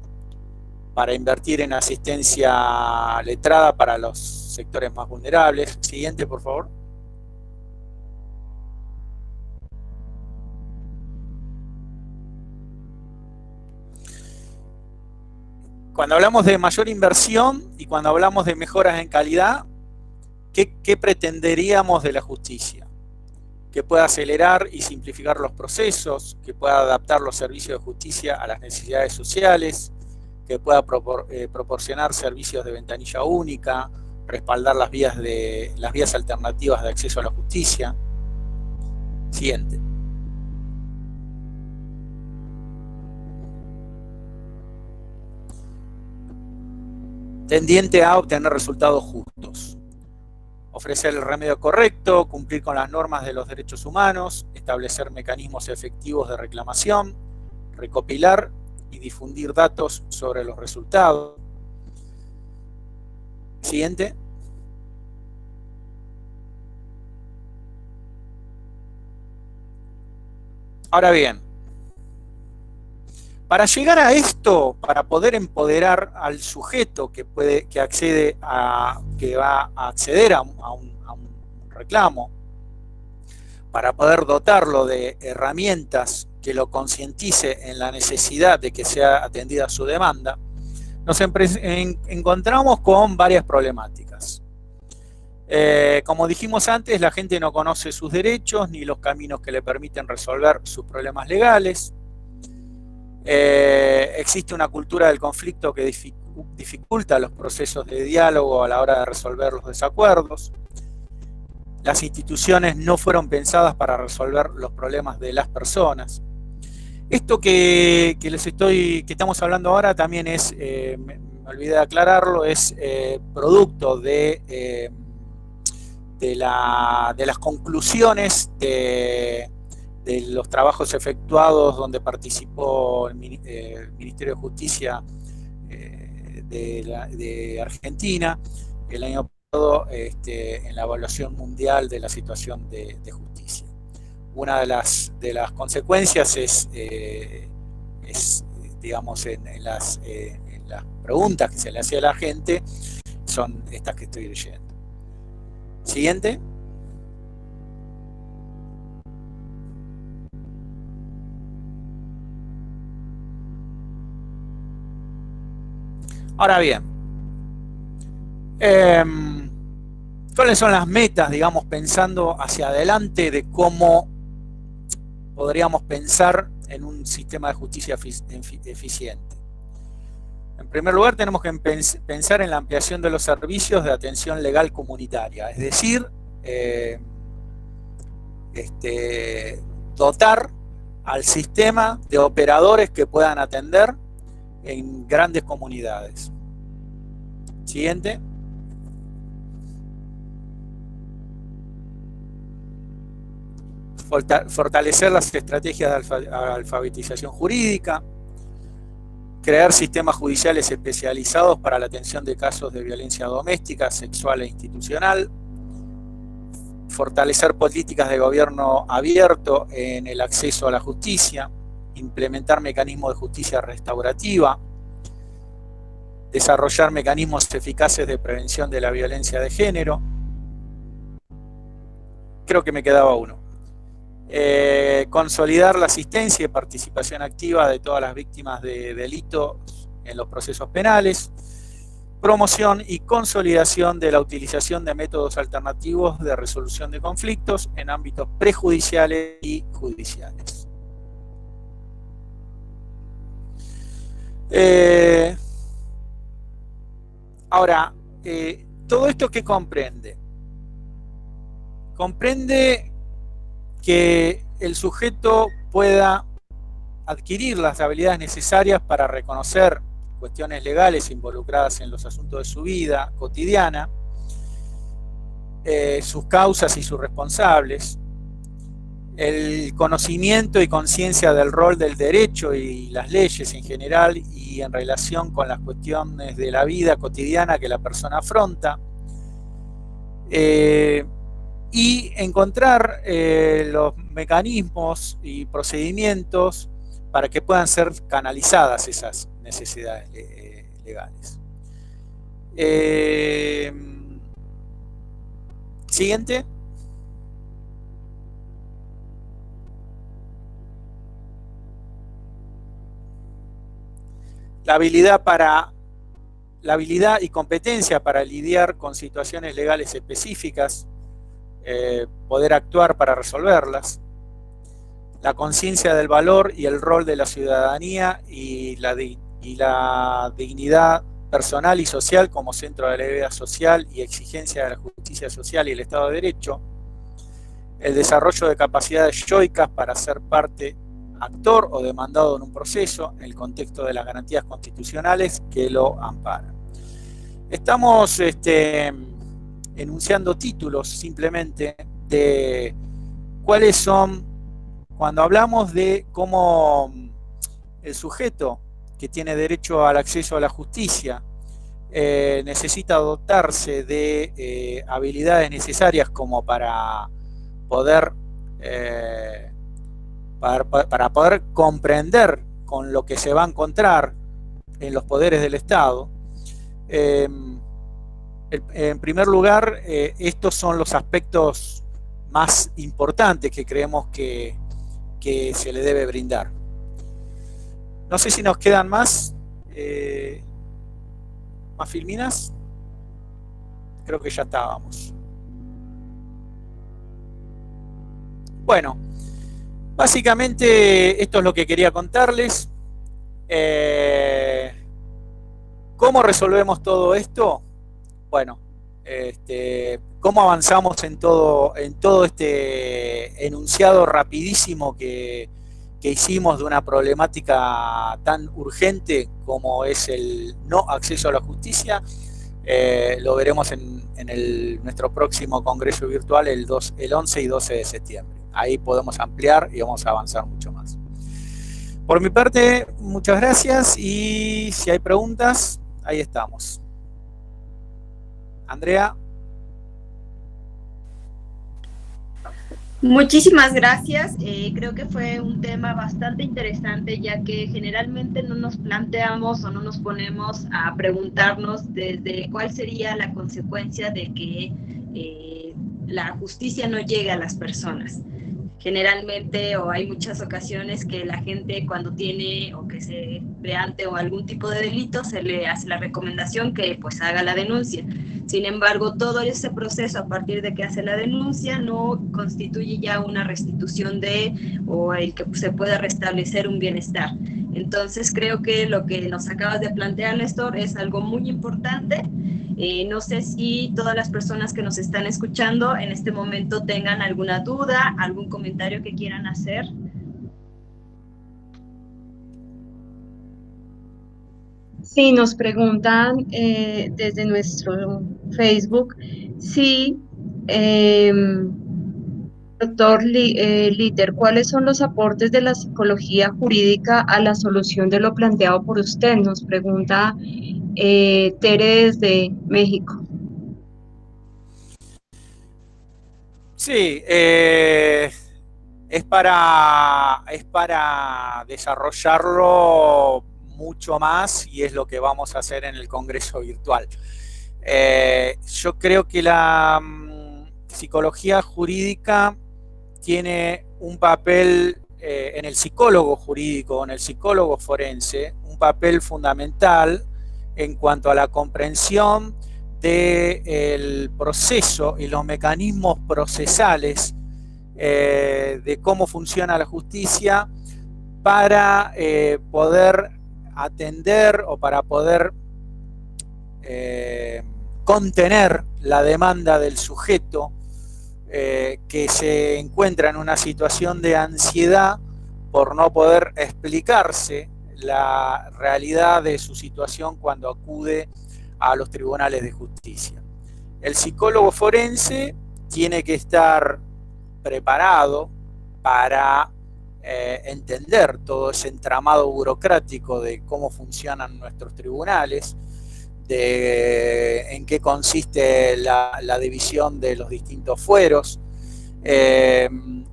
para invertir en asistencia letrada para los sectores más vulnerables. Siguiente, por favor. Cuando hablamos de mayor inversión y cuando hablamos de mejoras en calidad, ¿qué pretenderíamos de la justicia? Que pueda acelerar y simplificar los procesos, que pueda adaptar los servicios de justicia a las necesidades sociales, que pueda proporcionar servicios de ventanilla única, respaldar las vías alternativas de acceso a la justicia. Siguiente. Tendiente a obtener resultados justos. Ofrecer el remedio correcto, cumplir con las normas de los derechos humanos, establecer mecanismos efectivos de reclamación, recopilar y difundir datos sobre los resultados. Siguiente. Ahora bien, para llegar a esto, para poder empoderar al sujeto que va a acceder a un reclamo, para poder dotarlo de herramientas que lo concientice en la necesidad de que sea atendida su demanda, nos encontramos con varias problemáticas. Como dijimos antes, la gente no conoce sus derechos ni los caminos que le permiten resolver sus problemas legales. Existe una cultura del conflicto que dificulta los procesos de diálogo a la hora de resolver los desacuerdos. Las instituciones no fueron pensadas para resolver los problemas de las personas. Esto que estamos hablando ahora también es, me olvidé de aclararlo, es producto de las conclusiones de los trabajos efectuados donde participó el Ministerio de Justicia de Argentina el año pasado en la evaluación mundial de la situación de justicia. Una de las consecuencias es digamos, en las preguntas que se le hacía a la gente, son estas que estoy leyendo. Siguiente. Ahora bien, ¿cuáles son las metas, digamos, pensando hacia adelante de cómo podríamos pensar en un sistema de justicia eficiente? En primer lugar, tenemos que pensar en la ampliación de los servicios de atención legal comunitaria, es decir, dotar al sistema de operadores que puedan atender en grandes comunidades. Siguiente. Fortalecer las estrategias de alfabetización jurídica, crear sistemas judiciales especializados para la atención de casos de violencia doméstica, sexual e institucional, fortalecer políticas de gobierno abierto en el acceso a la justicia, implementar mecanismos de justicia restaurativa, desarrollar mecanismos eficaces de prevención de la violencia de género. Creo que me quedaba uno. Consolidar la asistencia y participación activa de todas las víctimas de delitos en los procesos penales, promoción y consolidación de la utilización de métodos alternativos de resolución de conflictos en ámbitos prejudiciales y judiciales. Ahora, ¿todo esto qué comprende? Comprende que el sujeto pueda adquirir las habilidades necesarias para reconocer cuestiones legales involucradas en los asuntos de su vida cotidiana, sus causas y sus responsables, el conocimiento y conciencia del rol del derecho y las leyes en general y en relación con las cuestiones de la vida cotidiana que la persona afronta, y encontrar los mecanismos y procedimientos para que puedan ser canalizadas esas necesidades legales. Siguiente. La habilidad y competencia para lidiar con situaciones legales específicas, poder actuar para resolverlas, la conciencia del valor y el rol de la ciudadanía y la dignidad personal y social como centro de la vida social y exigencia de la justicia social y el Estado de Derecho, el desarrollo de capacidades yoicas para ser parte, actor o demandado en un proceso en el contexto de las garantías constitucionales que lo amparan. Estamos enunciando títulos simplemente de cuáles son, cuando hablamos de cómo el sujeto que tiene derecho al acceso a la justicia necesita dotarse de habilidades necesarias como para poder comprender con lo que se va a encontrar en los poderes del Estado. En primer lugar, estos son los aspectos más importantes que creemos que se le debe brindar. No sé si nos quedan más filminas. Creo que ya estábamos. Bueno, básicamente esto es lo que quería contarles. ¿Cómo resolvemos todo esto? Bueno, ¿cómo avanzamos en todo este enunciado rapidísimo que hicimos de una problemática tan urgente como es el no acceso a la justicia? Lo veremos en nuestro próximo congreso virtual el 11 y 12 de septiembre. Ahí podemos ampliar y vamos a avanzar mucho más. Por mi parte, muchas gracias y si hay preguntas, ahí estamos. Andrea. Muchísimas gracias. Creo que fue un tema bastante interesante, ya que generalmente no nos planteamos o no nos ponemos a preguntarnos desde cuál sería la consecuencia de que la justicia no llegue a las personas. Generalmente, o hay muchas ocasiones que la gente cuando tiene o que se ve ante o algún tipo de delito se le hace la recomendación que pues haga la denuncia. Sin embargo, todo ese proceso a partir de que hace la denuncia no constituye ya una restitución o el que se pueda restablecer un bienestar. Entonces creo que lo que nos acabas de plantear, Néstor, es algo muy importante. No sé si todas las personas que nos están escuchando en este momento tengan alguna duda, algún comentario que quieran hacer. Sí, nos preguntan desde nuestro Facebook si, doctor Litter, ¿cuáles son los aportes de la psicología jurídica a la solución de lo planteado por usted? Nos pregunta Tere desde México. Sí, es para desarrollarlo mucho más y es lo que vamos a hacer en el Congreso virtual. Yo creo que la psicología jurídica tiene un papel en el psicólogo jurídico, en el psicólogo forense, un papel fundamental en cuanto a la comprensión del proceso y los mecanismos procesales de cómo funciona la justicia para poder atender o para poder contener la demanda del sujeto que se encuentra en una situación de ansiedad por no poder explicarse la realidad de su situación cuando acude a los tribunales de justicia. el psicólogo forense tiene que estar preparado para entender todo ese entramado burocrático de cómo funcionan nuestros tribunales, de en qué consiste la división de los distintos fueros,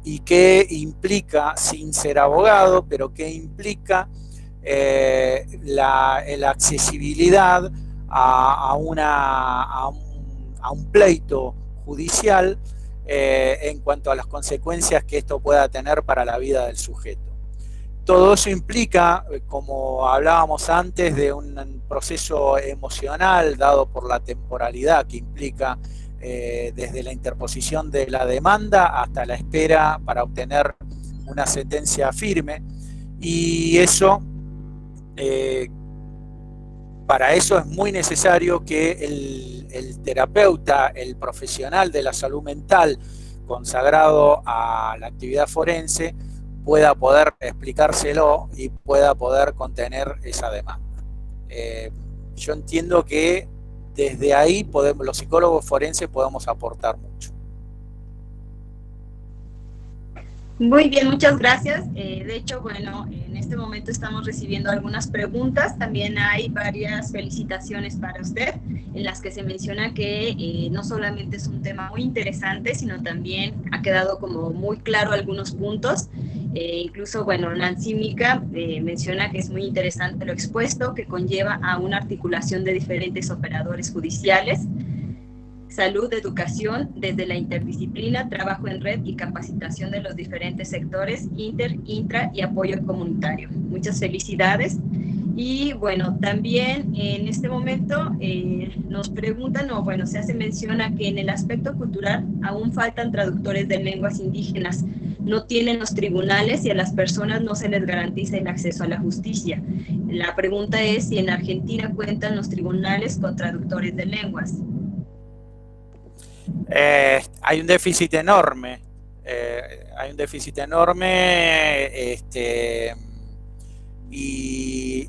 y qué implica, sin ser abogado, pero qué implica la accesibilidad a un pleito judicial en cuanto a las consecuencias que esto pueda tener para la vida del sujeto. Todo eso implica, como hablábamos antes, de un proceso emocional dado por la temporalidad que implica desde la interposición de la demanda hasta la espera para obtener una sentencia firme, y eso, para eso es muy necesario que el terapeuta, el profesional de la salud mental consagrado a la actividad forense, pueda poder explicárselo y pueda poder contener esa demanda. Yo entiendo que desde ahí los psicólogos forenses podemos aportar mucho. Muy bien, muchas gracias. De hecho, bueno, en este momento estamos recibiendo algunas preguntas. También hay varias felicitaciones para usted, en las que se menciona que no solamente es un tema muy interesante, sino también ha quedado como muy claro algunos puntos. Incluso, bueno, Nancy Mica menciona que es muy interesante lo expuesto, que conlleva a una articulación de diferentes operadores judiciales, salud, educación, desde la interdisciplina, trabajo en red y capacitación de los diferentes sectores, intra y apoyo comunitario. Muchas felicidades. Y bueno, también en este momento nos preguntan, o bueno, se hace mención a que en el aspecto cultural aún faltan traductores de lenguas indígenas, no tienen los tribunales y a las personas no se les garantiza el acceso a la justicia. La pregunta es si en Argentina cuentan los tribunales con traductores de lenguas. Hay un déficit enorme, y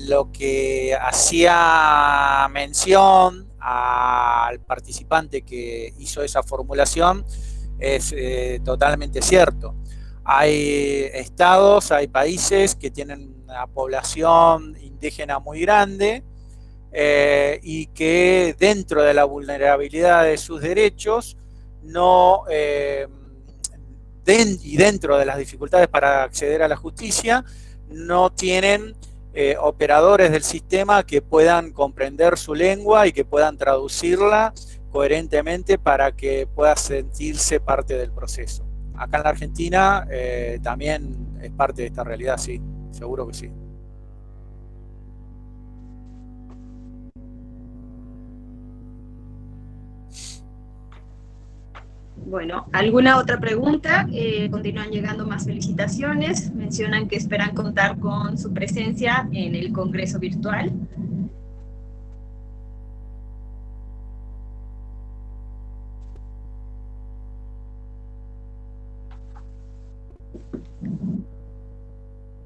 lo que hacía mención al participante que hizo esa formulación es totalmente cierto. Hay estados, hay países que tienen una población indígena muy grande, y que dentro de la vulnerabilidad de sus derechos y dentro de las dificultades para acceder a la justicia, no tienen operadores del sistema que puedan comprender su lengua y que puedan traducirla coherentemente para que pueda sentirse parte del proceso. Acá en la Argentina también es parte de esta realidad, sí, seguro que sí. Bueno, ¿alguna otra pregunta? Continúan llegando más felicitaciones. Mencionan que esperan contar con su presencia en el Congreso virtual.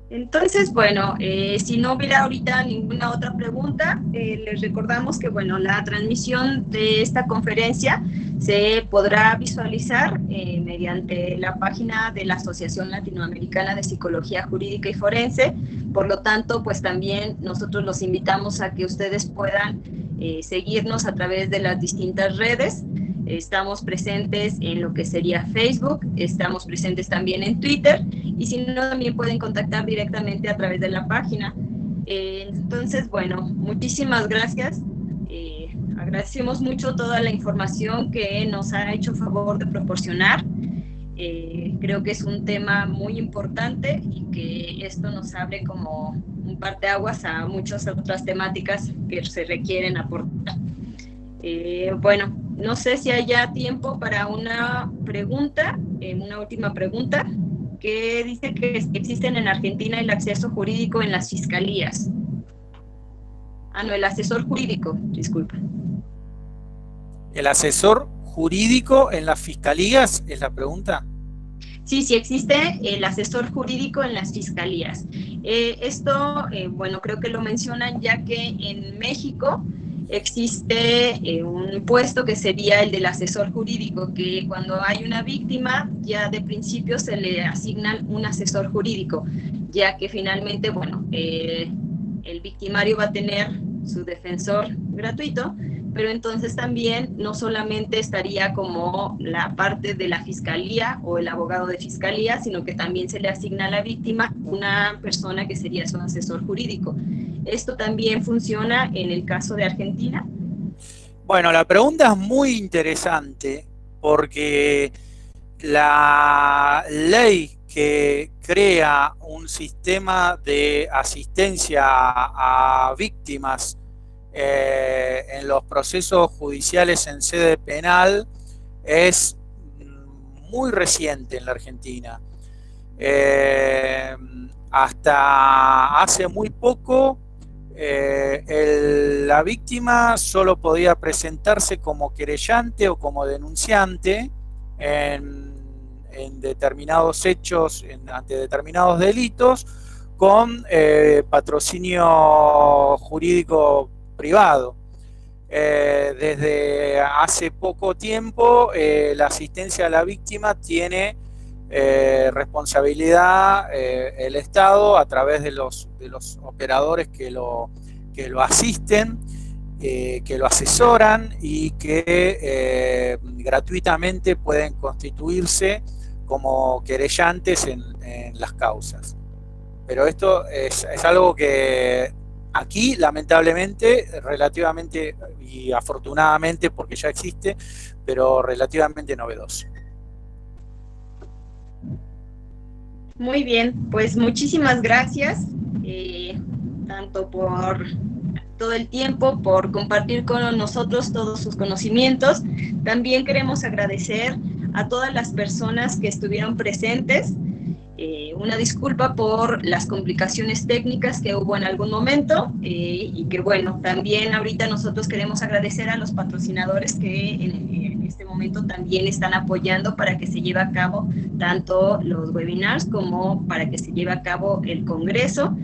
Entonces, bueno, si no hubiera ahorita ninguna otra pregunta, les recordamos que, bueno, la transmisión de esta conferencia se podrá visualizar mediante la página de la Asociación Latinoamericana de Psicología Jurídica y Forense. Por lo tanto, pues también nosotros los invitamos a que ustedes puedan seguirnos a través de las distintas redes. Estamos presentes en lo que sería Facebook, estamos presentes también en Twitter, y si no, también pueden contactar directamente a través de la página. Entonces, bueno, muchísimas gracias. Agradecemos mucho toda la información que nos ha hecho favor de proporcionar. Creo que es un tema muy importante y que esto nos abre como un parteaguas a muchas otras temáticas que se requieren aportar. Bueno, no sé si haya tiempo para una pregunta, una última pregunta, que dice que existen en Argentina el acceso jurídico en las fiscalías. Ah, no, el asesor jurídico, disculpa. ¿El asesor jurídico en las fiscalías es la pregunta? Sí, sí existe el asesor jurídico en las fiscalías. Esto, bueno, creo que lo mencionan ya que en México existe un puesto que sería el del asesor jurídico, que cuando hay una víctima ya de principio se le asigna un asesor jurídico, ya que finalmente, bueno, el victimario va a tener su defensor gratuito, pero entonces también no solamente estaría como la parte de la fiscalía o el abogado de fiscalía, sino que también se le asigna a la víctima una persona que sería su asesor jurídico. ¿Esto también funciona en el caso de Argentina? Bueno, la pregunta es muy interesante porque la ley que crea un sistema de asistencia a víctimas en los procesos judiciales en sede penal es muy reciente en la Argentina. Hasta hace muy poco la víctima solo podía presentarse como querellante o como denunciante en determinados hechos, ante determinados delitos, con patrocinio jurídico privado. Desde hace poco tiempo la asistencia a la víctima tiene responsabilidad el Estado a través de los operadores que lo asisten, que lo asesoran y que gratuitamente pueden constituirse como querellantes en las causas. Pero esto es algo que aquí, lamentablemente, relativamente y afortunadamente, porque ya existe, pero relativamente novedoso. Muy bien, pues muchísimas gracias, tanto por todo el tiempo, por compartir con nosotros todos sus conocimientos. También queremos agradecer a todas las personas que estuvieron presentes. Una disculpa por las complicaciones técnicas que hubo en algún momento y que bueno, también ahorita nosotros queremos agradecer a los patrocinadores que en este momento también están apoyando para que se lleve a cabo tanto los webinars como para que se lleve a cabo el congreso.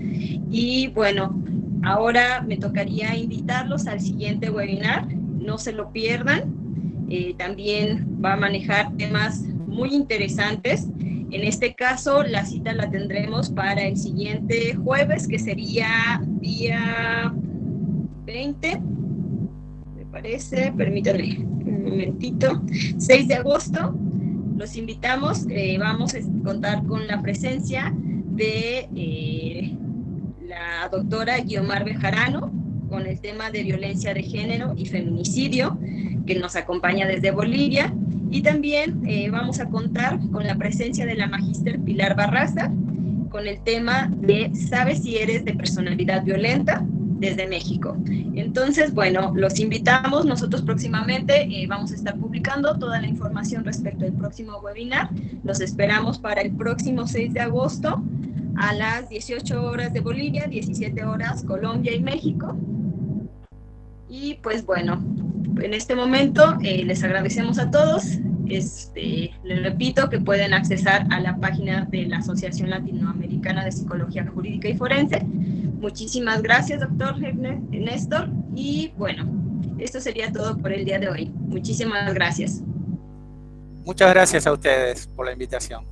Y bueno, ahora me tocaría invitarlos al siguiente webinar, no se lo pierdan. También va a manejar temas muy interesantes. En este caso, la cita la tendremos para el siguiente jueves, que sería día 20, me parece, permítanme un momentito, 6 de agosto. Los invitamos, vamos a contar con la presencia de la doctora Guiomar Bejarano, con el tema de violencia de género y feminicidio, que nos acompaña desde Bolivia. Y también vamos a contar con la presencia de la magíster Pilar Barraza, con el tema de ¿sabes si eres de personalidad violenta? Desde México. Entonces, bueno, los invitamos. Nosotros próximamente vamos a estar publicando toda la información respecto al próximo webinar. Los esperamos para el próximo 6 de agosto a las 18 horas de Bolivia, 17 horas Colombia y México. Y pues bueno, en este momento les agradecemos a todos. Les repito que pueden accesar a la página de la Asociación Latinoamericana de Psicología Jurídica y Forense. Muchísimas gracias, doctor Néstor. Y bueno, esto sería todo por el día de hoy. Muchísimas gracias. Muchas gracias a ustedes por la invitación.